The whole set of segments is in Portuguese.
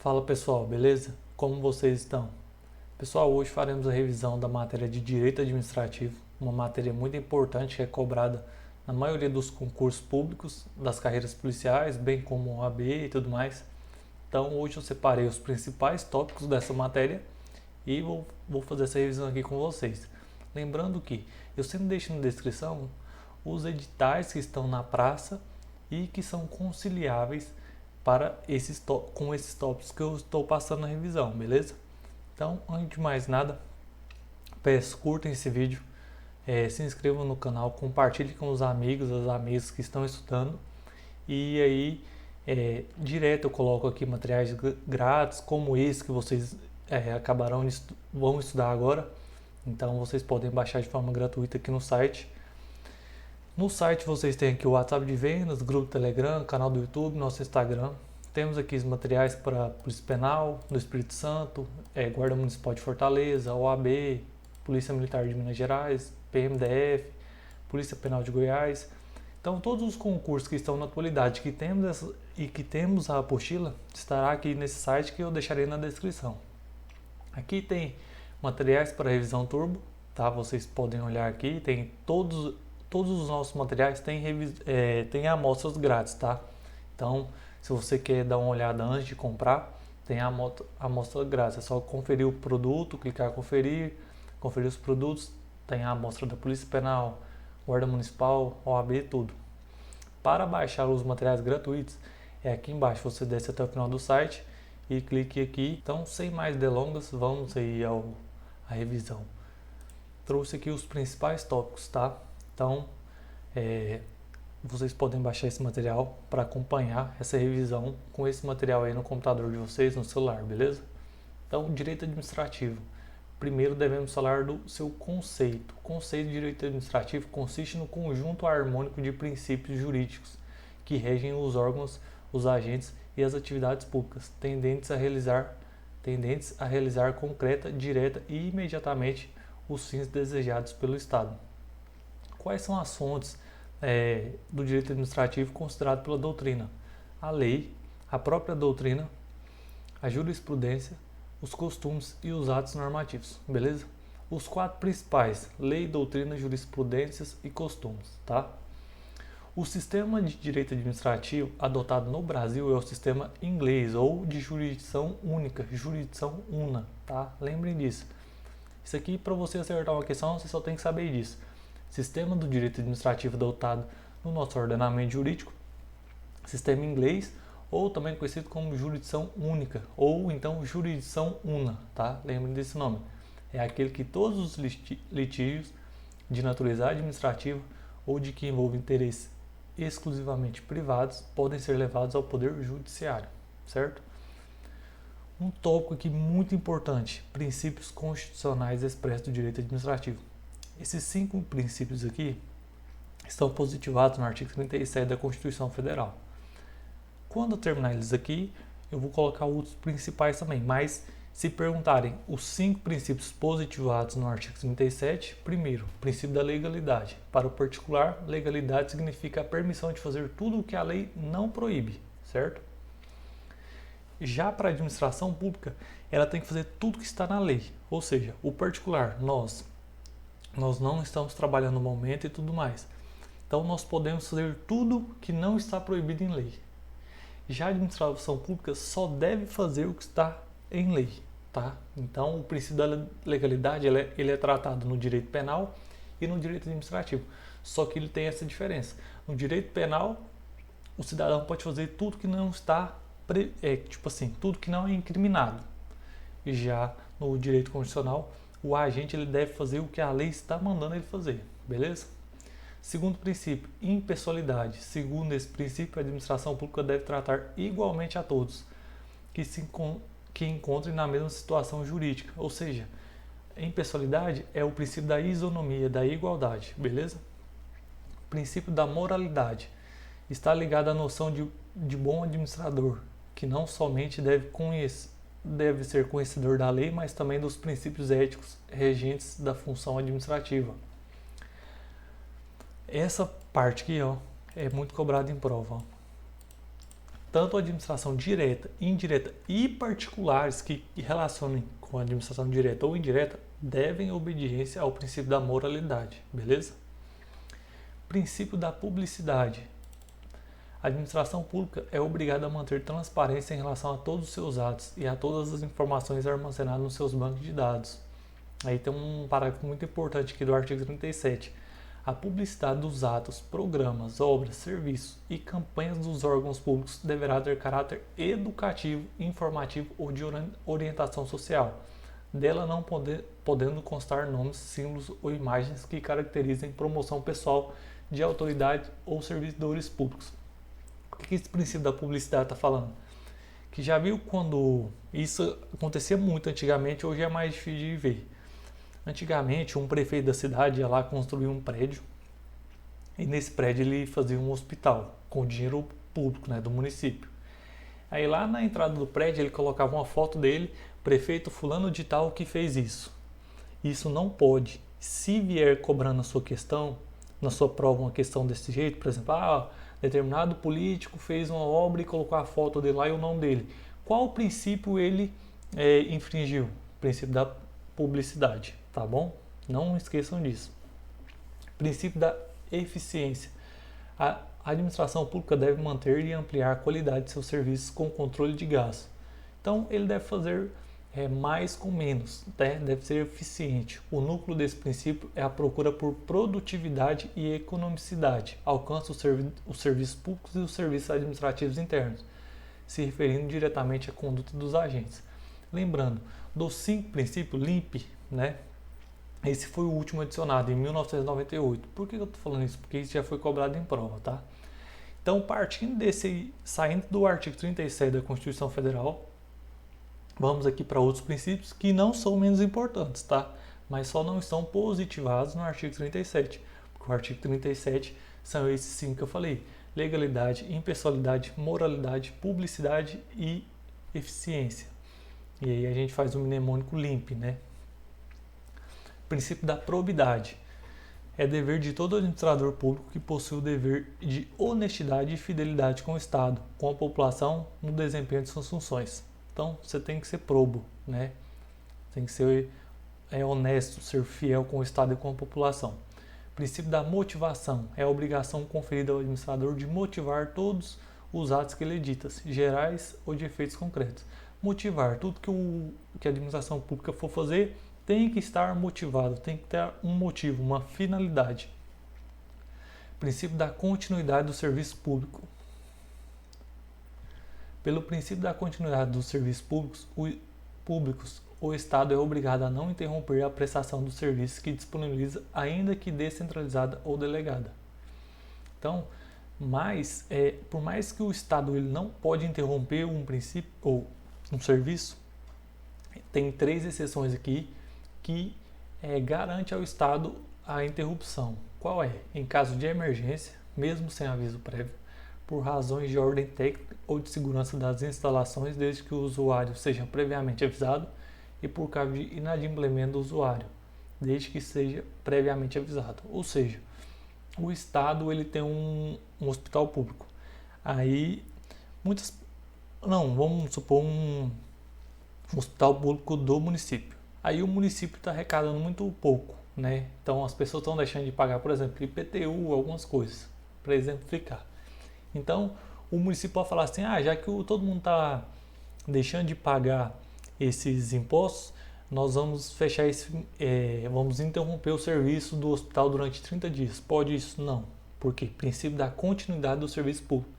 Fala pessoal, beleza? Como vocês estão? Pessoal, hoje faremos a revisão da matéria de Direito Administrativo, uma matéria muito importante que é cobrada na maioria dos concursos públicos, das carreiras policiais, bem como OAB e tudo mais. Então hoje eu separei os principais tópicos dessa matéria e vou fazer essa revisão aqui com vocês. Lembrando que eu sempre deixo na descrição os editais que estão na praça e que são conciliáveis com esses tópicos que eu estou passando na revisão, beleza? Então, antes de mais nada, peço curtam esse vídeo, se inscrevam no canal, compartilhem com os amigos, as amigas que estão estudando e aí direto eu coloco aqui materiais grátis como esse que vocês vão estudar agora. Então vocês podem baixar de forma gratuita aqui no site. No site vocês têm aqui o WhatsApp de vendas, grupo Telegram, canal do YouTube, nosso Instagram. Temos aqui os materiais para Polícia Penal do Espírito Santo, Guarda Municipal de Fortaleza, OAB, Polícia Militar de Minas Gerais, PMDF, Polícia Penal de Goiás. Então todos os concursos que estão na atualidade que temos a apostila estará aqui nesse site que eu deixarei na descrição. Aqui tem materiais para revisão turbo, tá? Vocês podem olhar aqui, tem todos os nossos materiais tem amostras grátis, tá? Então, se você quer dar uma olhada antes de comprar, tem a amostra grátis. É só conferir o produto, clicar conferir os produtos, tem a amostra da Polícia Penal, Guarda Municipal, OAB, tudo. Para baixar os materiais gratuitos, é aqui embaixo, você desce até o final do site e clique aqui. Então, sem mais delongas, vamos aí à revisão. Trouxe aqui os principais tópicos, tá? Então, vocês podem baixar esse material para acompanhar essa revisão com esse material aí no computador de vocês, no celular, beleza? Então, direito administrativo. Primeiro devemos falar do seu conceito. O conceito de direito administrativo consiste no conjunto harmônico de princípios jurídicos que regem os órgãos, os agentes e as atividades públicas, tendentes a realizar concreta, direta e imediatamente os fins desejados pelo Estado. Quais são as fontes do direito administrativo considerado pela doutrina? A lei, a própria doutrina, a jurisprudência, os costumes e os atos normativos, beleza? Os quatro principais: lei, doutrina, jurisprudências e costumes, tá? O sistema de direito administrativo adotado no Brasil é o sistema inglês ou de jurisdição única, jurisdição una, tá? Lembrem disso. Isso aqui, para você acertar uma questão, você só tem que saber disso. Sistema do direito administrativo adotado no nosso ordenamento jurídico, sistema inglês, ou também conhecido como jurisdição única, ou então jurisdição una, tá? Lembrem desse nome. É aquele que todos os litígios de natureza administrativa ou de que envolvem interesses exclusivamente privados podem ser levados ao poder judiciário, certo? Um tópico aqui muito importante: princípios constitucionais expressos do direito administrativo. Esses 5 princípios aqui estão positivados no artigo 37 da Constituição Federal. Quando eu terminar eles aqui, eu vou colocar outros principais também, mas se perguntarem os 5 princípios positivados no artigo 37, primeiro, princípio da legalidade. Para o particular, legalidade significa a permissão de fazer tudo o que a lei não proíbe, certo? Já para a administração pública, ela tem que fazer tudo que está na lei, ou seja, o particular, nós não estamos trabalhando no momento e tudo mais. Então, nós podemos fazer tudo que não está proibido em lei. Já a administração pública só deve fazer o que está em lei, tá? Então, o princípio da legalidade ele é tratado no direito penal e no direito administrativo. Só que ele tem essa diferença. No direito penal, o cidadão pode fazer tudo que não está, tudo que não é incriminado. E já no direito constitucional, o agente ele deve fazer o que a lei está mandando ele fazer, beleza? Segundo princípio, impessoalidade. Segundo esse princípio, a administração pública deve tratar igualmente a todos que encontrem na mesma situação jurídica. Ou seja, impessoalidade é o princípio da isonomia, da igualdade, beleza? Princípio da moralidade. Está ligado à noção de bom administrador, que não somente deve ser conhecedor da lei, mas também dos princípios éticos regentes da função administrativa. Essa parte aqui, ó, é muito cobrada em prova. Ó. tanto a administração direta, indireta e particulares que relacionem com a administração direta ou indireta devem obediência ao princípio da moralidade, beleza? Princípio da publicidade. A administração pública é obrigada a manter transparência em relação a todos os seus atos e a todas as informações armazenadas nos seus bancos de dados. Aí tem um parágrafo muito importante aqui do artigo 37. A publicidade dos atos, programas, obras, serviços e campanhas dos órgãos públicos deverá ter caráter educativo, informativo ou de orientação social, dela não podendo constar nomes, símbolos ou imagens que caracterizem promoção pessoal de autoridade ou servidores públicos. O que esse princípio da publicidade está falando? Que já viu quando isso acontecia muito antigamente, hoje é mais difícil de ver. Antigamente, um prefeito da cidade ia lá construir um prédio e nesse prédio ele fazia um hospital com dinheiro público, né, do município. Aí lá na entrada do prédio ele colocava uma foto dele, prefeito fulano de tal que fez isso. Isso não pode. Se vier cobrando a sua questão, na sua prova uma questão desse jeito, por exemplo, determinado político fez uma obra e colocou a foto dele lá e o nome dele. Qual princípio ele infringiu? O princípio da publicidade, tá bom? Não esqueçam disso. Princípio da eficiência. A administração pública deve manter e ampliar a qualidade de seus serviços com controle de gasto. Então, ele deve fazer mais com menos, né? Deve ser eficiente. O núcleo desse princípio é a procura por produtividade e economicidade. Alcança os serviços públicos e os serviços administrativos internos, se referindo diretamente à conduta dos agentes. Lembrando, dos 5 princípios, LIMP, né? Esse foi o último adicionado em 1998. Por que eu estou falando isso? Porque isso já foi cobrado em prova, tá? Então, saindo do artigo 37 da Constituição Federal, vamos aqui para outros princípios que não são menos importantes, tá? Mas só não estão positivados no artigo 37. Porque o artigo 37 são esses 5 que eu falei: legalidade, impessoalidade, moralidade, publicidade e eficiência. E aí a gente faz um mnemônico LIMP, né? Princípio da probidade. É dever de todo administrador público que possui o dever de honestidade e fidelidade com o Estado, com a população, no desempenho de suas funções. Então, você tem que ser probo, né? Tem que ser honesto, ser fiel com o Estado e com a população. Princípio da motivação. É a obrigação conferida ao administrador de motivar todos os atos que ele edita, gerais ou de efeitos concretos. Motivar. Tudo que a administração pública for fazer tem que estar motivado, tem que ter um motivo, uma finalidade. Princípio da continuidade do serviço público. Pelo princípio da continuidade dos serviços públicos, o Estado é obrigado a não interromper a prestação dos serviços que disponibiliza, ainda que descentralizada ou delegada. Então, por mais que o Estado ele não pode interromper um princípio ou um serviço, tem 3 exceções aqui que garante ao Estado a interrupção. Qual é? Em caso de emergência, mesmo sem aviso prévio, por razões de ordem técnica ou de segurança das instalações, desde que o usuário seja previamente avisado, e por causa de inadimplemento do usuário, desde que seja previamente avisado. Ou seja, o Estado ele tem um hospital público. Aí, vamos supor um hospital público do município. Aí o município está arrecadando muito pouco, né? Então as pessoas estão deixando de pagar, por exemplo, IPTU, algumas coisas, para exemplificar. Então o município pode falar assim, já que todo mundo está deixando de pagar esses impostos, nós vamos fechar vamos interromper o serviço do hospital durante 30 dias. Pode isso? Não. Por quê? Princípio da continuidade do serviço público.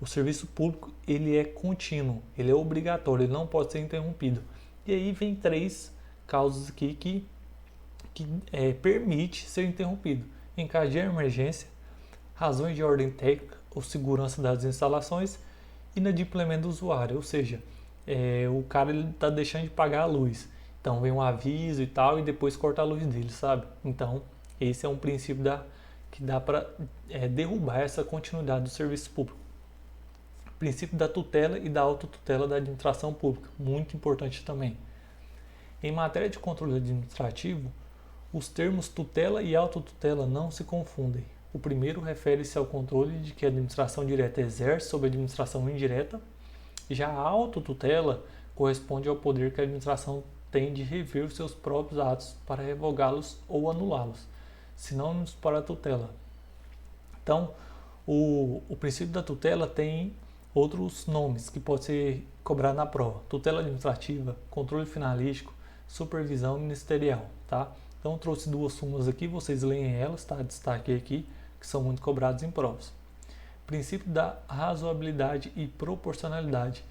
O serviço público ele é contínuo, ele é obrigatório, ele não pode ser interrompido. E aí vem 3 causas aqui que permite ser interrompido. Em caso de emergência, razões de ordem técnica ou segurança das instalações, inadimplemento do usuário, ou seja, o cara está deixando de pagar a luz. Então vem um aviso e tal, e depois corta a luz dele, sabe? Então esse é um princípio que dá para derrubar essa continuidade do serviço público. Princípio da tutela e da autotutela da administração pública, muito importante também. Em matéria de controle administrativo, os termos tutela e autotutela não se confundem. O primeiro refere-se ao controle de que a administração direta exerce sobre a administração indireta. Já a autotutela corresponde ao poder que a administração tem de rever os seus próprios atos para revogá-los ou anulá-los, sinônimos para a tutela. Então, o princípio da tutela tem outros nomes que pode ser cobrado na prova: tutela administrativa, controle finalístico, supervisão ministerial, tá? Então, eu trouxe duas súmulas aqui, vocês leem elas, tá? Destaque aqui, que são muito cobrados em provas. Princípio da razoabilidade e proporcionalidade.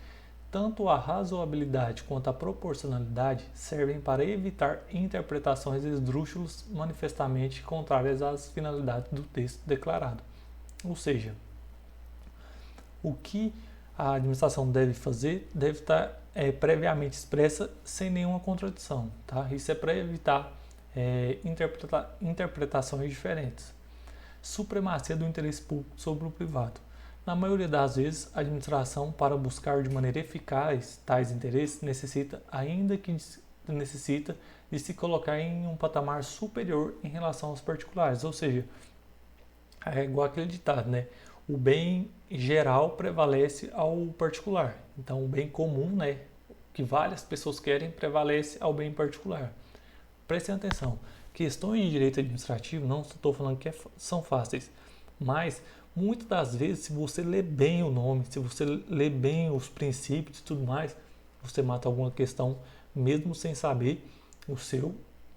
Tanto a razoabilidade quanto a proporcionalidade servem para evitar interpretações esdrúxulas manifestamente contrárias às finalidades do texto declarado. Ou seja, o que a administração deve fazer deve estar previamente expressa sem nenhuma contradição. Tá? Isso é para evitar interpretações diferentes. Supremacia do interesse público sobre o privado. Na maioria das vezes, a administração, para buscar de maneira eficaz tais interesses, necessita de se colocar em um patamar superior em relação aos particulares. Ou seja, é igual aquele ditado, né? O bem geral prevalece ao particular. Então, o bem comum, né, que várias pessoas querem, prevalece ao bem particular. Prestem atenção. Questões de direito administrativo, não estou falando que são fáceis, mas muitas das vezes, se você ler bem o nome, se você ler bem os princípios e tudo mais, você mata alguma questão mesmo sem saber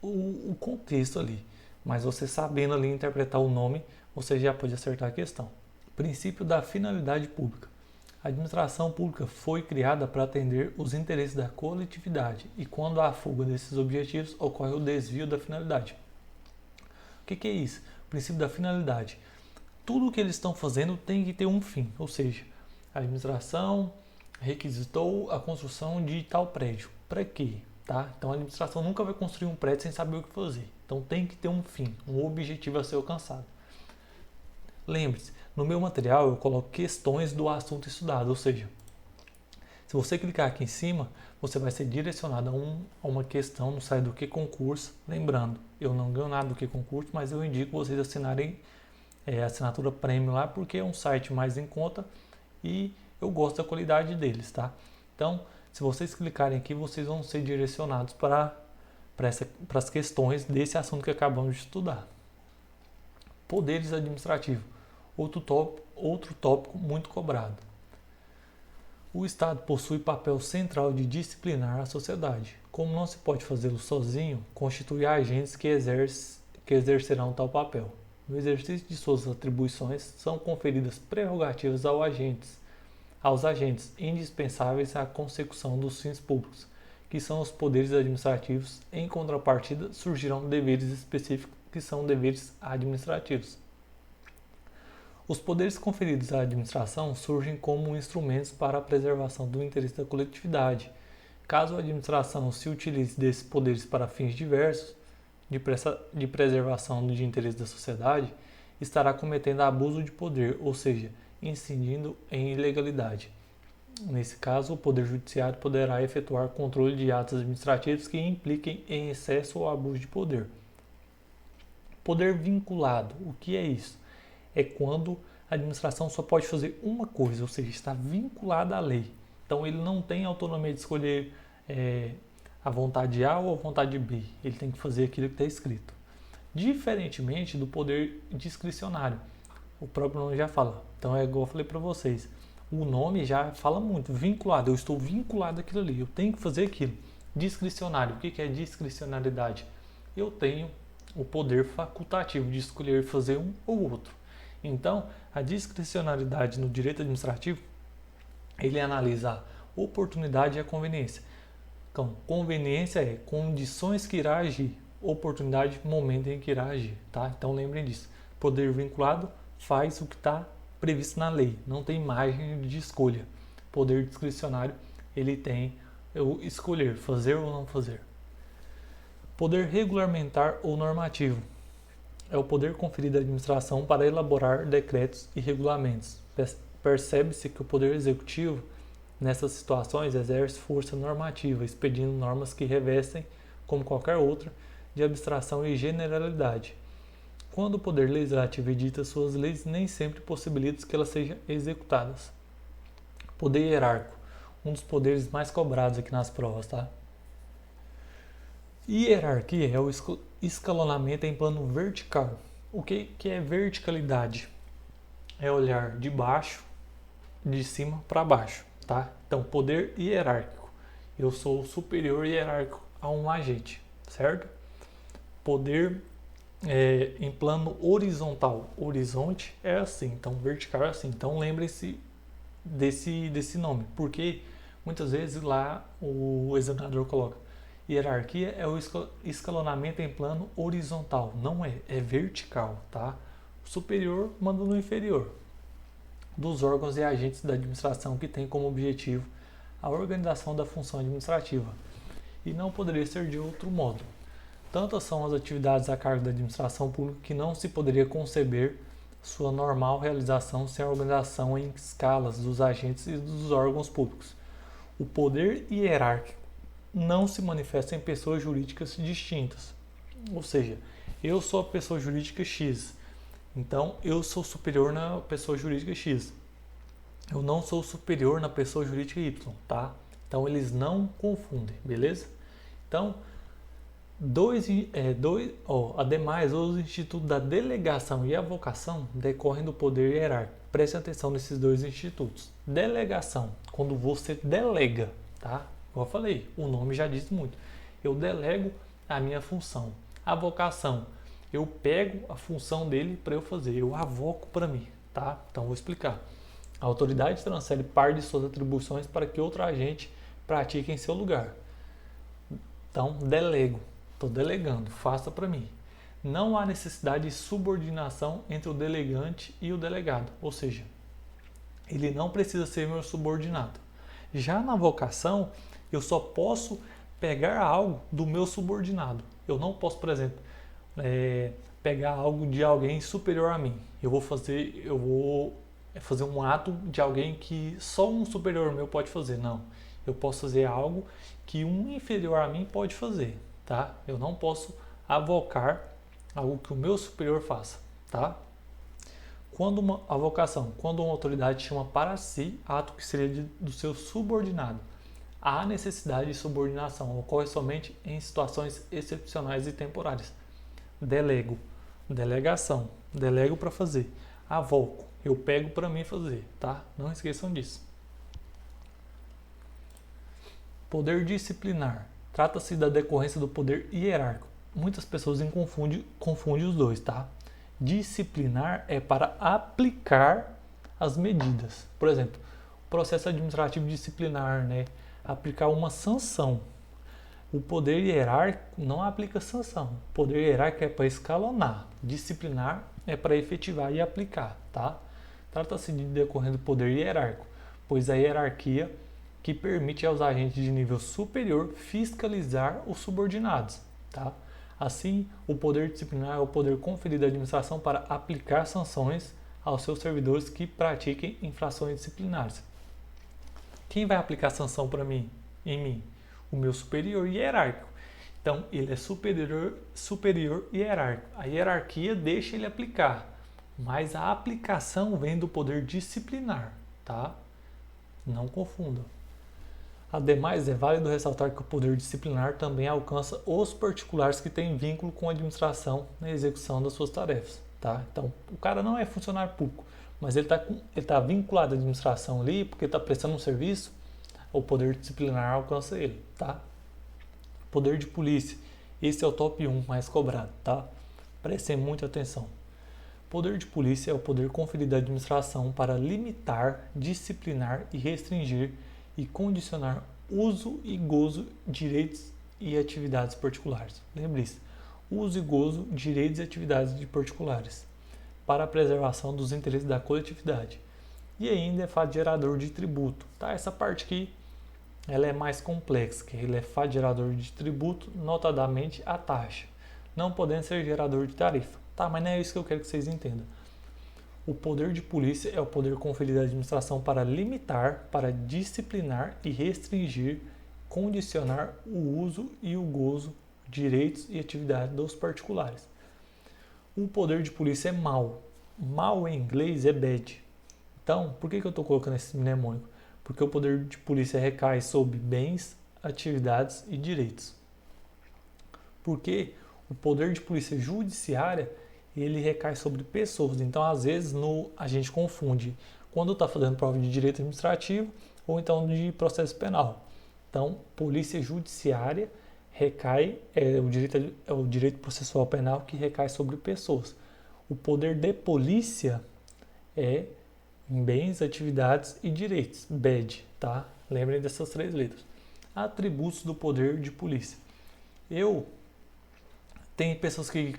o contexto ali. Mas você sabendo ali interpretar o nome, você já pode acertar a questão. Princípio da finalidade pública. A administração pública foi criada para atender os interesses da coletividade e quando há fuga desses objetivos, ocorre o desvio da finalidade. O que é isso? O princípio da finalidade. Tudo o que eles estão fazendo tem que ter um fim, ou seja, a administração requisitou a construção de tal prédio. Para quê? Tá? Então a administração nunca vai construir um prédio sem saber o que fazer. Então tem que ter um fim, um objetivo a ser alcançado. Lembre-se, no meu material eu coloco questões do assunto estudado, ou seja, se você clicar aqui em cima, você vai ser direcionado a uma questão no site do Que Concurso. Lembrando, eu não ganho nada do Que Concurso, mas eu indico vocês assinarem a assinatura premium lá, porque é um site mais em conta e eu gosto da qualidade deles, tá? Então, se vocês clicarem aqui, vocês vão ser direcionados para as questões desse assunto que acabamos de estudar. Poderes administrativos. Outro tópico muito cobrado. O Estado possui papel central de disciplinar a sociedade. Como não se pode fazê-lo sozinho, constitui agentes que exercerão tal papel. No exercício de suas atribuições, são conferidas prerrogativas aos agentes indispensáveis à consecução dos fins públicos, que são os poderes administrativos. Em contrapartida, surgirão deveres específicos, que são deveres administrativos. Os poderes conferidos à administração surgem como instrumentos para a preservação do interesse da coletividade. Caso a administração se utilize desses poderes para fins diversos de preservação de interesse da sociedade, estará cometendo abuso de poder, ou seja, incidindo em ilegalidade. Nesse caso, o Poder Judiciário poderá efetuar controle de atos administrativos que impliquem em excesso ou abuso de poder. Poder vinculado, o que é isso? É quando a administração só pode fazer uma coisa, ou seja, está vinculada à lei. Então ele não tem autonomia de escolher a vontade A ou a vontade B. Ele tem que fazer aquilo que está escrito. Diferentemente do poder discricionário. O próprio nome já fala. Então é igual eu falei para vocês. O nome já fala muito. Vinculado. Eu estou vinculado àquilo ali. Eu tenho que fazer aquilo. Discricionário. O que é discricionariedade? Eu tenho o poder facultativo de escolher fazer um ou outro. Então, a discricionariedade no direito administrativo, ele analisa a oportunidade e a conveniência. Então, conveniência é condições que irá agir, oportunidade, momento em que irá agir. Tá? Então, lembrem disso. Poder vinculado faz o que está previsto na lei, não tem margem de escolha. Poder discricionário, ele tem o escolher, fazer ou não fazer. Poder regulamentar ou normativo. É o poder conferido à administração para elaborar decretos e regulamentos. Percebe-se que o poder executivo, nessas situações, exerce força normativa, expedindo normas que revestem, como qualquer outra, de abstração e generalidade. Quando o poder legislativo edita suas leis, nem sempre possibilita que elas sejam executadas. Poder hierárquico, um dos poderes mais cobrados aqui nas provas, tá? Hierarquia é o escalonamento em plano vertical. O que é verticalidade? É olhar de baixo, de cima para baixo, tá? Então, poder hierárquico. Eu sou superior hierárquico a um agente, certo? Poder em plano horizontal. Horizonte é assim, então vertical é assim. Então, lembre-se desse nome, porque muitas vezes lá o examinador coloca hierarquia é o escalonamento em plano horizontal, não é vertical, tá? O superior manda no inferior, dos órgãos e agentes da administração que tem como objetivo a organização da função administrativa, e não poderia ser de outro modo. Tantas são as atividades a cargo da administração pública que não se poderia conceber sua normal realização sem a organização em escalas dos agentes e dos órgãos públicos. O poder hierárquico não se manifesta em pessoas jurídicas distintas. Ou seja, eu sou a pessoa jurídica X, então eu sou superior na pessoa jurídica X. Eu não sou superior na pessoa jurídica Y, tá? Então eles não confundem, beleza? Então, ademais, os institutos da delegação e avocação decorrem do poder hierárquico. Preste atenção nesses dois institutos. Delegação, quando você delega, tá? Como eu falei, o nome já diz muito. Eu delego a minha função. Avocação, eu pego a função dele para eu fazer, eu avoco para mim, tá? Então vou explicar. A autoridade transfere parte de suas atribuições para que outro agente pratique em seu lugar. Então, delego. Estou delegando, faça para mim. Não há necessidade de subordinação entre o delegante e o delegado, ou seja, ele não precisa ser meu subordinado. Já na avocação, eu só posso pegar algo do meu subordinado. Eu não posso, por exemplo, pegar algo de alguém superior a mim. Eu vou fazer um ato de alguém que só um superior meu pode fazer. Não, eu posso fazer algo que um inferior a mim pode fazer, tá? Eu não posso avocar algo que o meu superior faça, tá? Quando uma autoridade chama para si ato que seria do seu subordinado, há necessidade de subordinação, ocorre somente em situações excepcionais e temporárias. Delego, delegação, delego para fazer. Avoco, eu pego para mim fazer, tá? Não esqueçam disso. Poder disciplinar. Trata-se da decorrência do poder hierárquico. Muitas pessoas confundem os dois, tá? Disciplinar é para aplicar as medidas. Por exemplo, processo administrativo disciplinar, né? Aplicar uma sanção. O poder hierárquico não aplica sanção. O poder hierárquico é para escalonar. Disciplinar é para efetivar e aplicar, tá? Trata-se de decorrência do poder hierárquico, pois a hierarquia que permite aos agentes de nível superior fiscalizar os subordinados, tá? Assim, o poder disciplinar é o poder conferido à administração para aplicar sanções aos seus servidores que pratiquem infrações disciplinares. Quem vai aplicar sanção para mim? Em mim? O meu superior hierárquico. Então, ele é superior hierárquico. A hierarquia deixa ele aplicar, mas a aplicação vem do poder disciplinar, tá? Não confunda. Ademais, é válido ressaltar que o poder disciplinar também alcança os particulares que têm vínculo com a administração na execução das suas tarefas, tá? Então, o cara não é funcionário público, mas ele tá vinculado à administração ali porque está prestando um serviço, o poder disciplinar alcança ele, tá? Poder de polícia, esse é o top 1 mais cobrado, tá? Prestem muita atenção. Poder de polícia é o poder conferido à administração para limitar, disciplinar e restringir e condicionar uso e gozo, direitos e atividades particulares. Lembre-se, uso e gozo, direitos e atividades de particulares para a preservação dos interesses da coletividade. E ainda é fato gerador de tributo, tá? Essa parte aqui ela é mais complexa, que ele é fato gerador de tributo, notadamente a taxa, não podendo ser gerador de tarifa, tá? Mas não é isso que eu quero que vocês entendam. O poder de polícia é o poder conferido à administração para limitar, para disciplinar e restringir, condicionar o uso e o gozo, direitos e atividades dos particulares. O poder de polícia é mal. Mal em inglês é bad. Então, por que eu estou colocando esse mnemônico? Porque o poder de polícia recai sobre bens, atividades e direitos. Porque o poder de polícia judiciária, ele recai sobre pessoas. Então, às vezes, a gente confunde quando está fazendo prova de direito administrativo ou então de processo penal. Então, polícia judiciária recai, é o direito processual penal que recai sobre pessoas. O poder de polícia é em bens, atividades e direitos, BED, tá? Lembrem dessas 3 letras. Atributos do poder de polícia. Tem pessoas que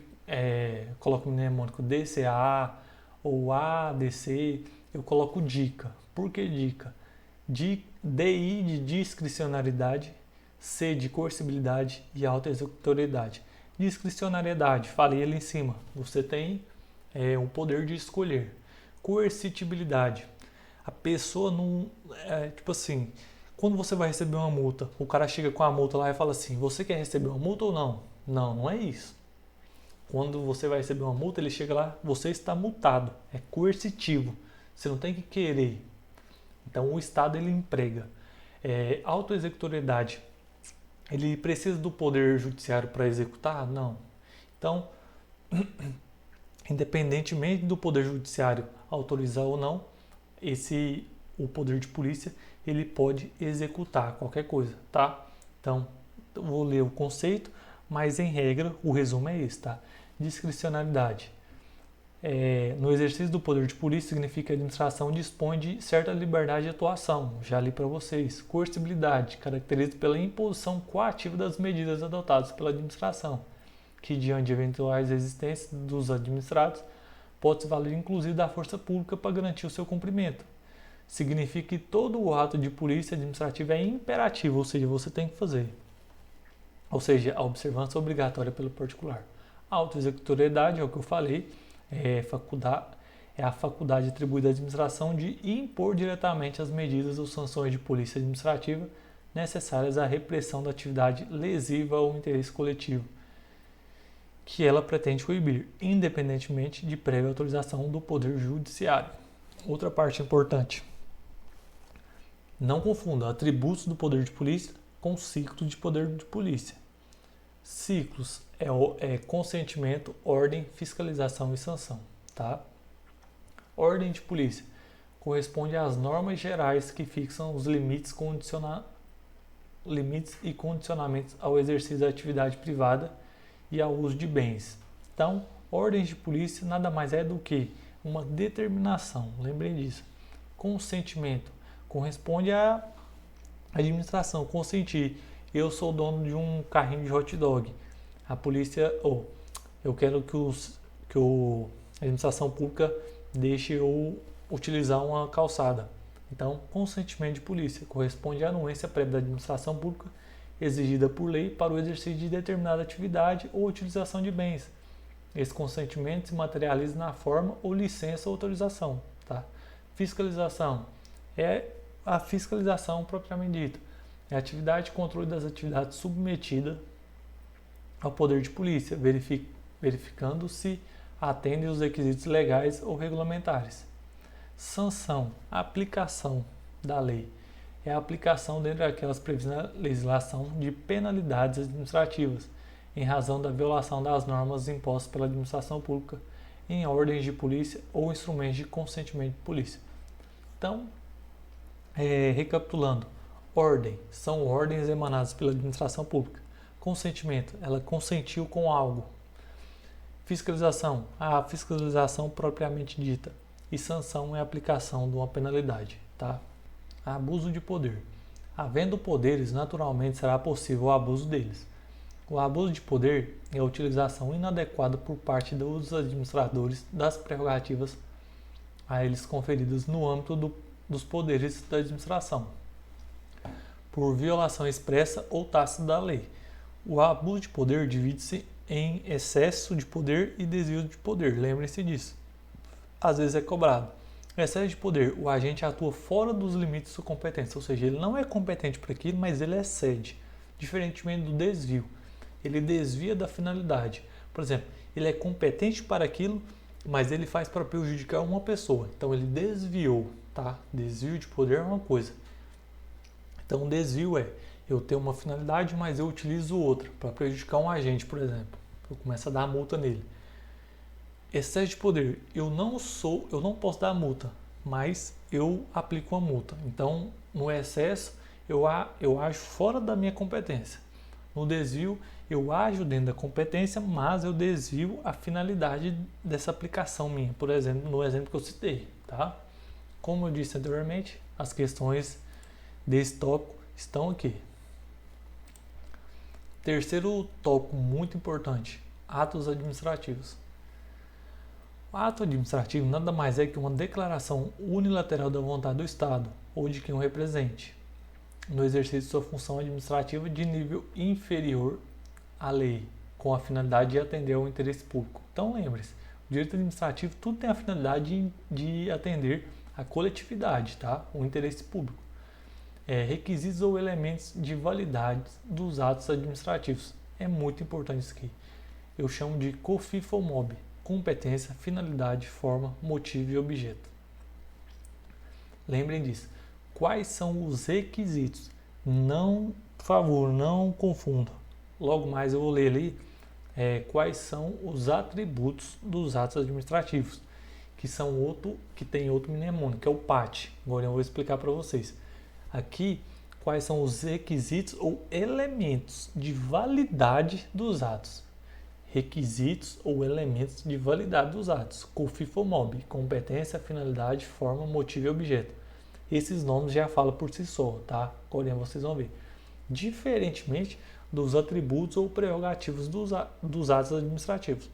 colocam o mnemônico DCA ou ADC, eu coloco dica. Por que dica? DI de discricionariedade, C de coercibilidade e autoexecutoriedade. Discricionariedade, falei ali em cima, você tem o poder de escolher. Coercitibilidade, a pessoa não, tipo assim, quando você vai receber uma multa, o cara chega com a multa lá e fala assim, você quer receber uma multa ou não? Não, não é isso. Quando você vai receber uma multa, ele chega lá, você está multado, é coercitivo, você não tem que querer. Então o Estado ele emprega. Autoexecutoriedade, ele precisa do poder judiciário para executar? Não. Então, independentemente do poder judiciário autorizar ou não, o poder de polícia ele pode executar qualquer coisa, tá? Então, eu vou ler o conceito, mas em regra o resumo é esse, tá? Discricionalidade. No exercício do poder de polícia significa que a administração dispõe de certa liberdade de atuação, já li para vocês. Coercibilidade, caracteriza pela imposição coativa das medidas adotadas pela administração, que diante de eventuais resistências dos administrados, pode se valer inclusive da força pública para garantir o seu cumprimento. Significa que todo o ato de polícia administrativa é imperativo, ou seja, você tem que fazer. Ou seja, a observância é obrigatória pelo particular. A autoexecutoriedade, é o que eu falei, é a faculdade atribuída à administração de impor diretamente as medidas ou sanções de polícia administrativa necessárias à repressão da atividade lesiva ao interesse coletivo, que ela pretende coibir, independentemente de prévia autorização do Poder Judiciário. Outra parte importante. Não confunda atributos do poder de polícia com ciclos de poder de polícia. Ciclos é consentimento, ordem, fiscalização e sanção. Tá? Ordem de polícia corresponde às normas gerais que fixam os limites e condicionamentos ao exercício da atividade privada e ao uso de bens. Então, ordens de polícia nada mais é do que uma determinação, lembrem disso. Consentimento corresponde à administração, consentir. Eu sou dono de um carrinho de hot dog. A polícia, eu quero que a administração pública deixe eu utilizar uma calçada. Então, consentimento de polícia corresponde à anuência prévia da administração pública exigida por lei para o exercício de determinada atividade ou utilização de bens. Esse consentimento se materializa na forma ou licença ou autorização. Tá? Fiscalização é a fiscalização propriamente dita. É a atividade de controle das atividades submetidas ao poder de polícia, verificando se atendem os requisitos legais ou regulamentares. Sanção, aplicação da lei. É a aplicação dentro daquelas previstas na legislação de penalidades administrativas, em razão da violação das normas impostas pela administração pública em ordens de polícia ou instrumentos de consentimento de polícia. Então, recapitulando, ordem são ordens emanadas pela administração pública. Consentimento, ela consentiu com algo. Fiscalização, a fiscalização propriamente dita. E sanção é a aplicação de uma penalidade. Tá? Abuso de poder. Havendo poderes, naturalmente será possível o abuso deles. O abuso de poder é a utilização inadequada por parte dos administradores das prerrogativas a eles conferidas no âmbito dos poderes da administração, por violação expressa ou tácita da lei. O abuso de poder divide-se em excesso de poder e desvio de poder, lembrem-se disso. Às vezes é cobrado. Excesso de poder, o agente atua fora dos limites de sua competência, ou seja, ele não é competente para aquilo, mas ele excede, diferentemente do desvio. Ele desvia da finalidade. Por exemplo, ele é competente para aquilo, mas ele faz para prejudicar uma pessoa. Então ele desviou, tá? Desvio de poder é uma coisa. Então desvio é eu tenho uma finalidade, mas eu utilizo outra para prejudicar um agente, por exemplo. Eu começo a dar multa nele. Excesso de poder, eu não posso dar multa, mas eu aplico a multa. Então, no excesso, eu ajo fora da minha competência. No desvio, eu ajo dentro da competência, mas eu desvio a finalidade dessa aplicação minha. Por exemplo, no exemplo que eu citei, tá? Como eu disse anteriormente, as questões desse tópico estão aqui. Terceiro tópico muito importante, atos administrativos. O ato administrativo nada mais é que uma declaração unilateral da vontade do Estado ou de quem o represente, no exercício de sua função administrativa de nível inferior à lei, com a finalidade de atender ao interesse público. Então lembre-se, o direito administrativo tudo tem a finalidade de atender a coletividade, tá? O interesse público. Requisitos ou elementos de validade dos atos administrativos. É muito importante isso aqui. Eu chamo de COFIFOMOB. Competência, finalidade, forma, motivo e objeto. Lembrem disso. Quais são os requisitos? Não, por favor, não confundam. Logo mais eu vou ler ali quais são os atributos dos atos administrativos, que tem outro mnemônico, que é o PAT. Agora eu vou explicar para vocês. Aqui, quais são os requisitos ou elementos de validade dos atos. Requisitos ou elementos de validade dos atos. COFIFOMOB, competência, finalidade, forma, motivo e objeto. Esses nomes já falam por si só, tá? Agora vocês vão ver. Diferentemente dos atributos ou prerrogativos dos atos administrativos.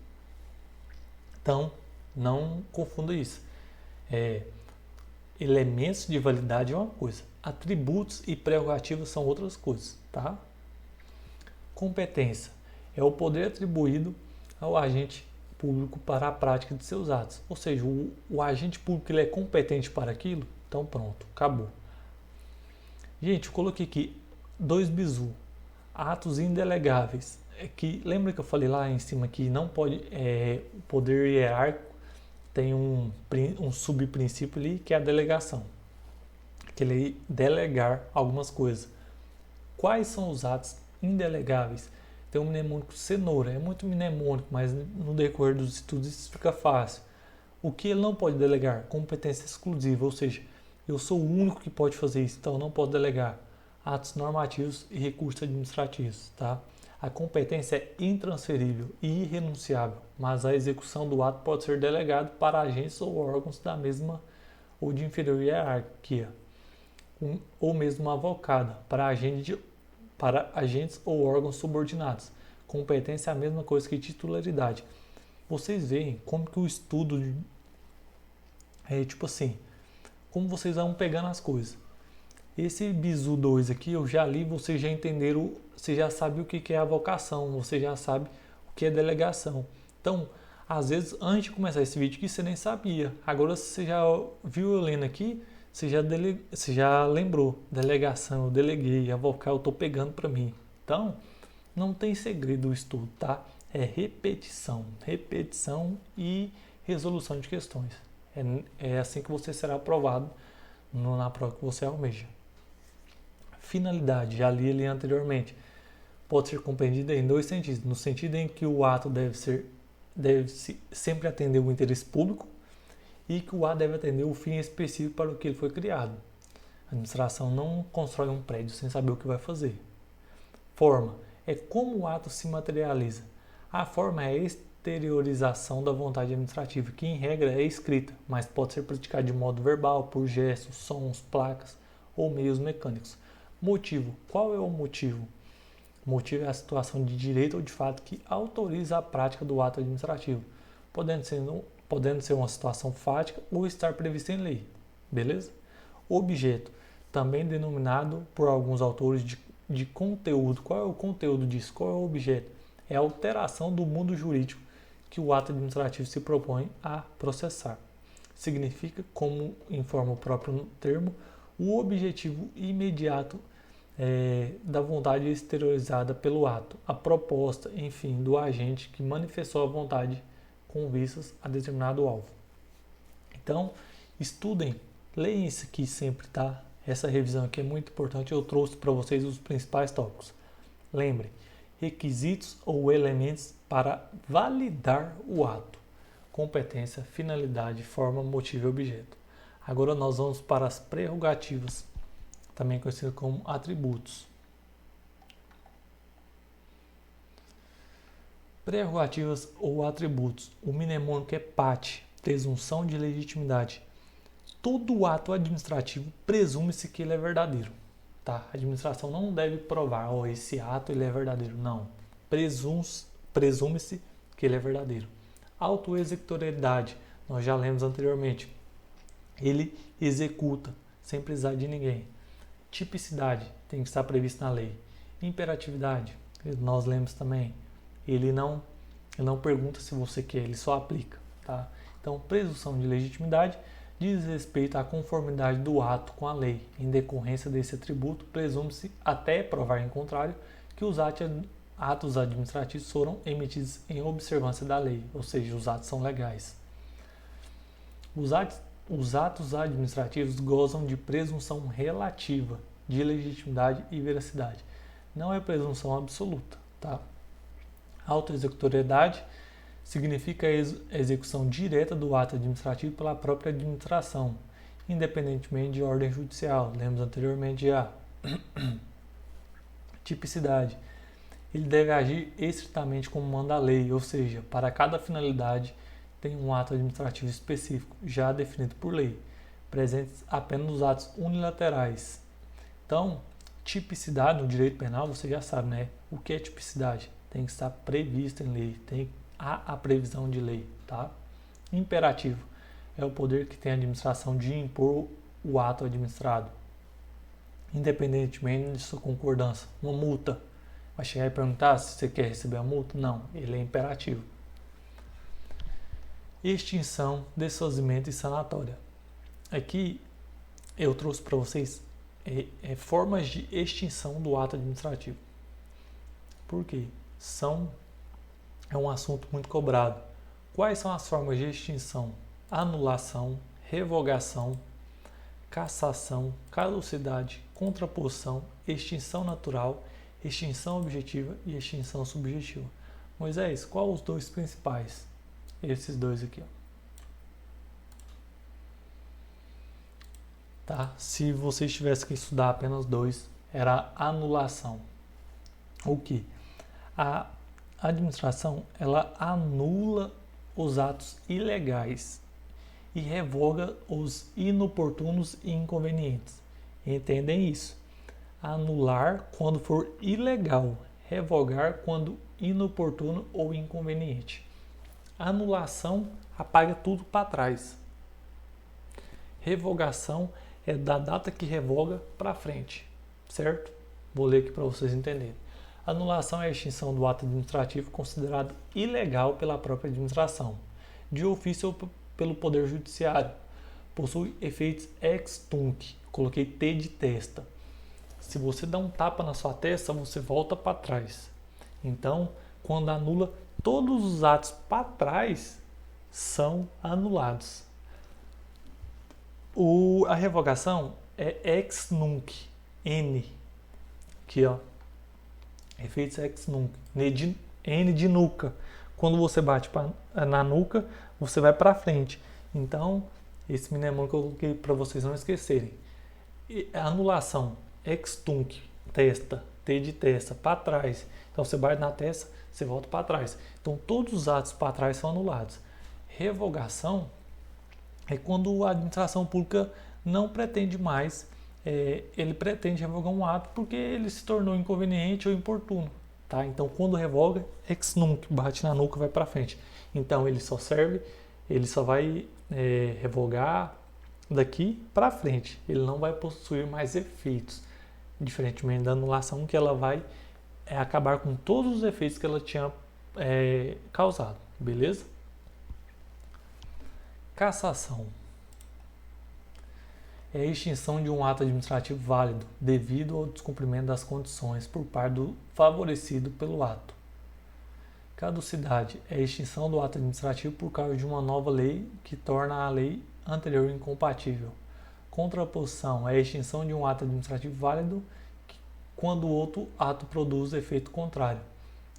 Então, não confunda isso. Elementos de validade é uma coisa. Atributos e prerrogativas são outras coisas, tá? Competência é o poder atribuído ao agente público para a prática de seus atos. Ou seja, o agente público ele é competente para aquilo, então pronto, acabou. Gente, eu coloquei aqui 2 bizu, atos indelegáveis. Lembra que eu falei lá em cima que não pode, o poder hierárquico tem um subprincípio ali que é a delegação. Que ele delegar algumas coisas. Quais são os atos indelegáveis? Tem um mnemônico cenoura, é muito mnemônico, mas no decorrer dos estudos isso fica fácil. O que ele não pode delegar? Competência exclusiva, ou seja, eu sou o único que pode fazer isso, então eu não posso delegar. Atos normativos e recursos administrativos, tá? A competência é intransferível e irrenunciável, mas a execução do ato pode ser delegado para agentes ou órgãos da mesma ou de inferior hierarquia, ou mesmo uma avocada para agentes ou órgãos subordinados. Competência é a mesma coisa que titularidade. Vocês veem como que o estudo como vocês vão pegando as coisas. Esse bizu 2 aqui eu já li, vocês já entenderam, você já sabe o que é avocação, você já sabe o que é delegação. Então, às vezes, antes de começar esse vídeo aqui, você nem sabia. Agora você já viu eu lendo aqui, você já lembrou. Delegação, eu deleguei, avocar eu estou pegando para mim. Então, não tem segredo o estudo, tá? É repetição e resolução de questões. É assim que você será aprovado na prova que você almeja. Finalidade, já li ali anteriormente, pode ser compreendida em 2 sentidos. No sentido em que o ato deve sempre atender o interesse público e que o ato deve atender o fim específico para o que ele foi criado. A administração não constrói um prédio sem saber o que vai fazer. Forma é como o ato se materializa. A forma é a exteriorização da vontade administrativa, que em regra é escrita, mas pode ser praticada de modo verbal, por gestos, sons, placas ou meios mecânicos. Motivo. Qual é o motivo? O motivo é a situação de direito ou de fato que autoriza a prática do ato administrativo, podendo ser uma situação fática ou estar prevista em lei. Beleza? Objeto, também denominado por alguns autores de conteúdo. Qual é o conteúdo disso? Qual é o objeto? É a alteração do mundo jurídico que o ato administrativo se propõe a processar. Significa, como informa o próprio termo, o objetivo imediato da vontade exteriorizada pelo ato, a proposta, enfim, do agente que manifestou a vontade com vistas a determinado alvo. Então, estudem, leiam isso aqui sempre, tá? Essa revisão aqui é muito importante, eu trouxe para vocês os principais tópicos. Lembre, requisitos ou elementos para validar o ato. Competência, finalidade, forma, motivo e objeto. Agora nós vamos para as prerrogativas, também conhecidas como atributos. Prerrogativas ou atributos. O mnemônico é PAT, presunção de legitimidade. Todo ato administrativo presume-se que ele é verdadeiro. Tá? A administração não deve provar, esse ato ele é verdadeiro. Não. Presume-se que ele é verdadeiro. Autoexecutoriedade, nós já lemos anteriormente. Ele executa sem precisar de ninguém. Tipicidade, tem que estar previsto na lei. Imperatividade, nós lemos também. Ele não pergunta se você quer, ele só aplica. Tá? Então, presunção de legitimidade diz respeito à conformidade do ato com a lei. Em decorrência desse atributo, presume-se, até provar em contrário, que os atos administrativos foram emitidos em observância da lei, ou seja, os atos são legais. Os atos administrativos gozam de presunção relativa de legitimidade e veracidade. Não é presunção absoluta. Tá? Autoexecutoriedade significa a execução direta do ato administrativo pela própria administração, independentemente de ordem judicial. Lemos anteriormente já. Tipicidade. Ele deve agir estritamente como manda a lei, ou seja, para cada finalidade tem um ato administrativo específico, já definido por lei, presentes apenas nos atos unilaterais. Então, tipicidade no direito penal, você já sabe, né? O que é tipicidade? Tem que estar previsto em lei, há a previsão de lei, tá? Imperativo é o poder que tem a administração de impor o ato administrado, independentemente de sua concordância. Uma multa, vai chegar e perguntar se você quer receber a multa? Não, ele é imperativo. Extinção, desfazimento e sanatória. Aqui eu trouxe para vocês formas de extinção do ato administrativo. Por quê? É um assunto muito cobrado. Quais são as formas de extinção? Anulação, revogação, cassação, caducidade, contraposição, extinção natural, extinção objetiva e extinção subjetiva. Moisés, qual os dois principais? Esses dois aqui. Ó. Tá? Se vocês tivessem que estudar apenas dois, era a anulação. O que? A administração ela anula os atos ilegais e revoga os inoportunos e inconvenientes. Entendem isso? Anular quando for ilegal, revogar quando inoportuno ou inconveniente. Anulação apaga tudo para trás. Revogação é da data que revoga para frente, certo? Vou ler aqui para vocês entenderem. Anulação é a extinção do ato administrativo considerado ilegal pela própria administração, de ofício ou pelo Poder Judiciário. Possui efeitos ex tunc. Coloquei T de testa. Se você dá um tapa na sua testa, você volta para trás. Então, quando anula, todos os atos para trás são anulados. A revogação é ex nunc. N. Aqui, ó. Efeitos ex nunc. N de nuca. Quando você bate na nuca, você vai para frente. Então, esse mnemônico que eu coloquei para vocês não esquecerem. A anulação, ex tunc, testa, T de testa, para trás. Então, você bate na testa, você volta para trás. Então, todos os atos para trás são anulados. Revogação é quando a administração pública não pretende mais, ele pretende revogar um ato porque ele se tornou inconveniente ou importuno. Tá? Então, quando revoga, ex nunc, bate na nuca, vai para frente. Então, ele só vai revogar daqui para frente. Ele não vai possuir mais efeitos, diferentemente da anulação, que ela vai acabar com todos os efeitos que ela tinha causado. Beleza? Cassação é a extinção de um ato administrativo válido devido ao descumprimento das condições por parte do favorecido pelo ato. Caducidade é a extinção do ato administrativo por causa de uma nova lei que torna a lei anterior incompatível. Contraposição é a extinção de um ato administrativo válido quando o outro ato produz efeito contrário.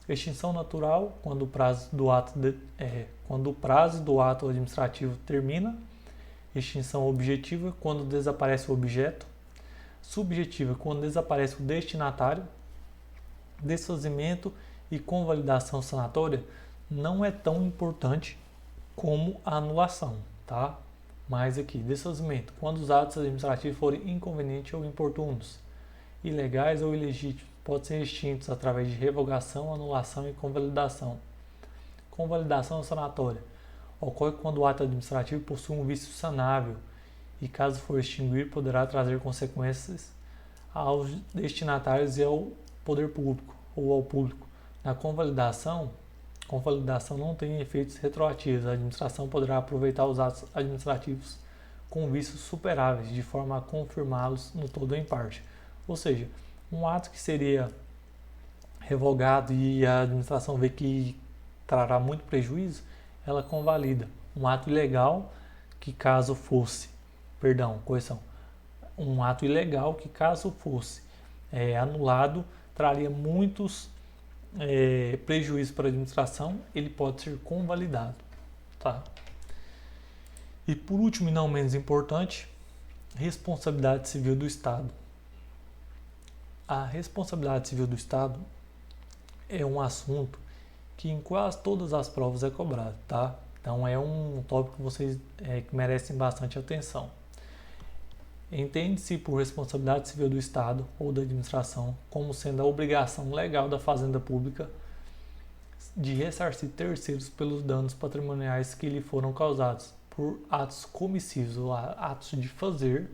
Extinção natural, quando o prazo do ato administrativo termina. Extinção objetiva, quando desaparece o objeto. Subjetiva, quando desaparece o destinatário. Desfazimento e convalidação sanatória não é tão importante como a anulação, tá? Mas aqui, desfazimento, quando os atos administrativos forem inconvenientes ou importunos, ilegais ou ilegítimos, podem ser extintos através de revogação, anulação e convalidação. Convalidação sanatória ocorre quando o ato administrativo possui um vício sanável e, caso for extinguir, poderá trazer consequências aos destinatários e ao poder público ou ao público. Na convalidação não tem efeitos retroativos. A administração poderá aproveitar os atos administrativos com vícios superáveis, de forma a confirmá-los no todo ou em parte. Ou seja, um ato que seria revogado e a administração vê que trará muito prejuízo, ela convalida. Um ato ilegal que caso fosse, um ato ilegal que caso fosse anulado, traria muitos prejuízos para a administração, ele pode ser convalidado, tá? E por último e não menos importante, responsabilidade civil do Estado. A responsabilidade civil do Estado é um assunto que em quase todas as provas é cobrado, tá? Então é um tópico que vocês que merecem bastante atenção. Entende-se por responsabilidade civil do Estado ou da administração como sendo a obrigação legal da Fazenda Pública de ressarcir terceiros pelos danos patrimoniais que lhe foram causados por atos comissivos, ou atos de fazer,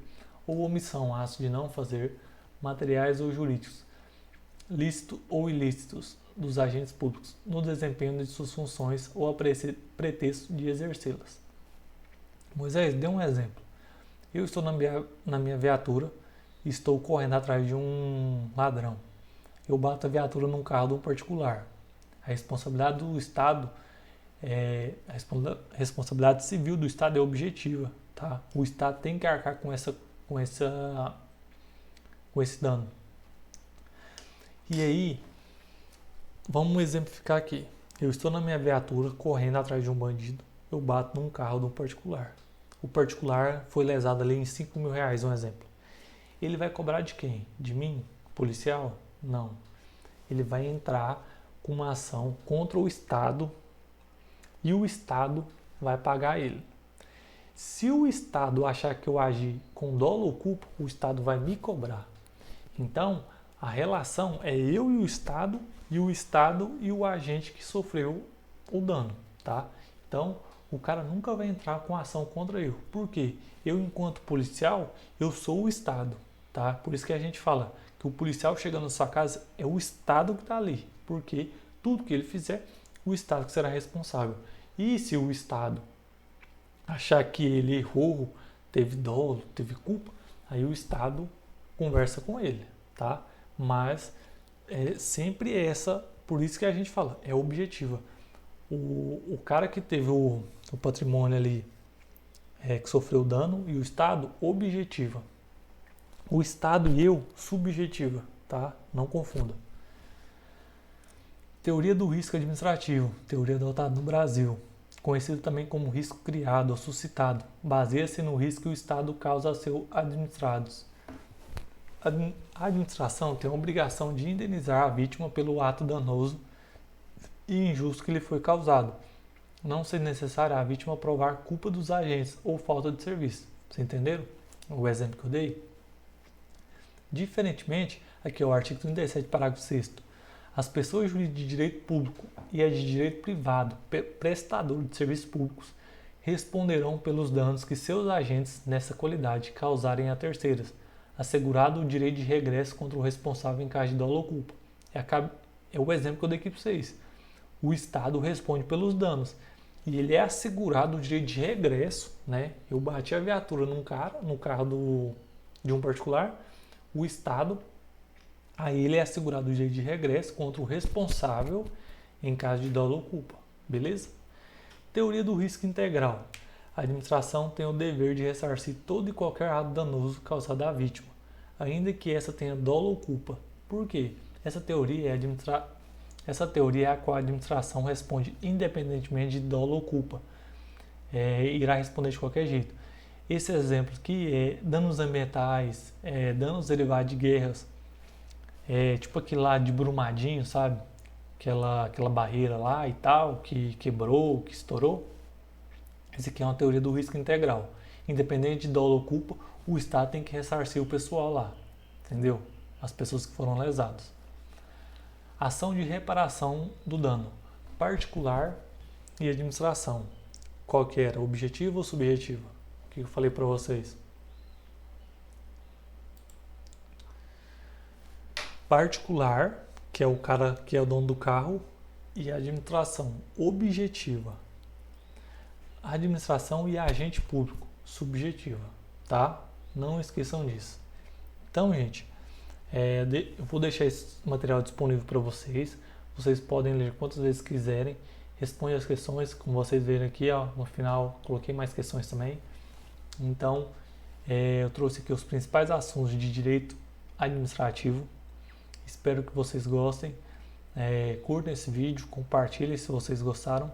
ou omissão, atos de não fazer, materiais ou jurídicos, lícitos ou ilícitos dos agentes públicos no desempenho de suas funções ou a pretexto de exercê-las. Moisés, dê um exemplo. Eu estou na minha viatura e estou correndo atrás de um ladrão. Eu bato a viatura num carro de um particular. A responsabilidade do Estado, a responsabilidade civil do Estado é objetiva, tá? O Estado tem que arcar com esse dano. E aí, vamos exemplificar aqui. Eu estou na minha viatura correndo atrás de um bandido. Eu bato num carro de um particular. O particular foi lesado ali em R$5.000, um exemplo. Ele vai cobrar de quem? De mim? Policial? Não. Ele vai entrar com uma ação contra o Estado e o Estado vai pagar ele. Se o Estado achar que eu agi com dolo ou culpa, o Estado vai me cobrar. Então, a relação é eu e o Estado e o agente que sofreu o dano, tá? Então, o cara nunca vai entrar com ação contra eu. Por quê? Eu, enquanto policial, eu sou o Estado, tá? Por isso que a gente fala que o policial chegando na sua casa é o Estado que está ali. Porque tudo que ele fizer, o Estado que será responsável. E se o Estado achar que ele errou, teve dolo, teve culpa, aí o Estado conversa com ele, tá? Mas é sempre essa, por isso que a gente fala, é objetiva. O cara que teve o patrimônio ali, que sofreu dano, e o Estado, objetiva. O Estado e eu, subjetiva, tá? Não confunda. Teoria do risco administrativo, teoria adotada no Brasil, conhecido também como risco criado ou suscitado, baseia-se no risco que o Estado causa a seus administrados. A administração tem a obrigação de indenizar a vítima pelo ato danoso e injusto que lhe foi causado, não sendo necessário a vítima provar culpa dos agentes ou falta de serviço. Vocês entenderam o exemplo que eu dei? Diferentemente, aqui é o artigo 37, parágrafo 6º, as pessoas jurídicas de direito público e as de direito privado, prestador de serviços públicos, responderão pelos danos que seus agentes nessa qualidade causarem a terceiras, assegurado o direito de regresso contra o responsável em caso de dolo ou culpa. É o exemplo que eu dei aqui para vocês. O Estado responde pelos danos e ele é assegurado o direito de regresso, né? Eu bati a viatura no carro de um particular, o Estado, aí ele é assegurado o direito de regresso contra o responsável em caso de dolo ou culpa, beleza? Teoria do risco integral. A administração tem o dever de ressarcir todo e qualquer ato danoso causado à vítima, ainda que essa tenha dolo ou culpa. Por quê? Essa teoria é a qual a administração responde independentemente de dolo ou culpa. Irá responder de qualquer jeito. Esse exemplo aqui é danos ambientais, danos derivados de guerras, tipo aquele lá de Brumadinho, sabe? Aquela barreira lá e tal, que quebrou, que estourou. Esse aqui é uma teoria do risco integral. Independente de dolo ou culpa, o Estado tem que ressarcir o pessoal lá, entendeu? As pessoas que foram lesadas. Ação de reparação do dano, particular e administração. Qual que era? Objetiva ou subjetiva? O que eu falei para vocês? Particular, que é o cara que é o dono do carro, e a administração objetiva. A administração e agente público, subjetiva, tá? Não esqueçam disso. Então, gente, eu vou deixar esse material disponível para vocês. Vocês podem ler quantas vezes quiserem. Responde as questões, como vocês verem aqui, ó, no final coloquei mais questões também. Então, eu trouxe aqui os principais assuntos de direito administrativo. Espero que vocês gostem. Curtam esse vídeo, compartilhem se vocês gostaram.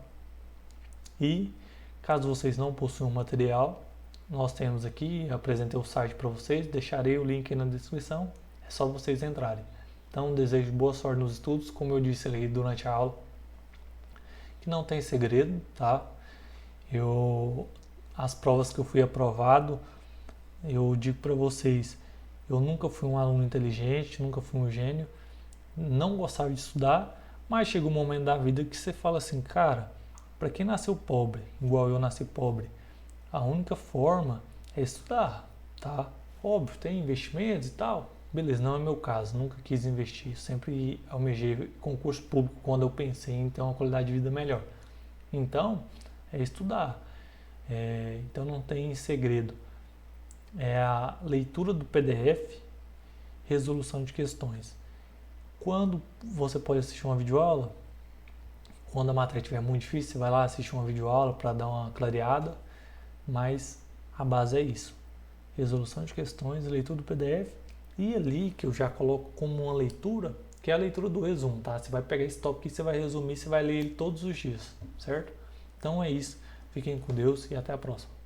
E caso vocês não possuam material, nós temos aqui, eu apresentei o site para vocês, deixarei o link aí na descrição, é só vocês entrarem. Então, desejo boa sorte nos estudos, como eu disse ali durante a aula, que não tem segredo, tá? As provas que eu fui aprovado, eu digo para vocês, eu nunca fui um aluno inteligente, nunca fui um gênio, não gostava de estudar, mas chega um momento da vida que você fala assim, cara, para quem nasceu pobre, igual eu nasci pobre, a única forma é estudar, tá? Óbvio, tem investimentos e tal, beleza, não é meu caso, nunca quis investir, sempre almejei concurso público quando eu pensei em ter uma qualidade de vida melhor. Então, é estudar, então não tem segredo. É a leitura do PDF, resolução de questões. Quando você pode assistir uma videoaula? Quando a matéria estiver muito difícil, você vai lá assistir uma videoaula para dar uma clareada, mas a base é isso. Resolução de questões, leitura do PDF e ali que eu já coloco como uma leitura, que é a leitura do resumo, tá? Você vai pegar esse tópico aqui, você vai resumir, você vai ler ele todos os dias, certo? Então é isso. Fiquem com Deus e até a próxima.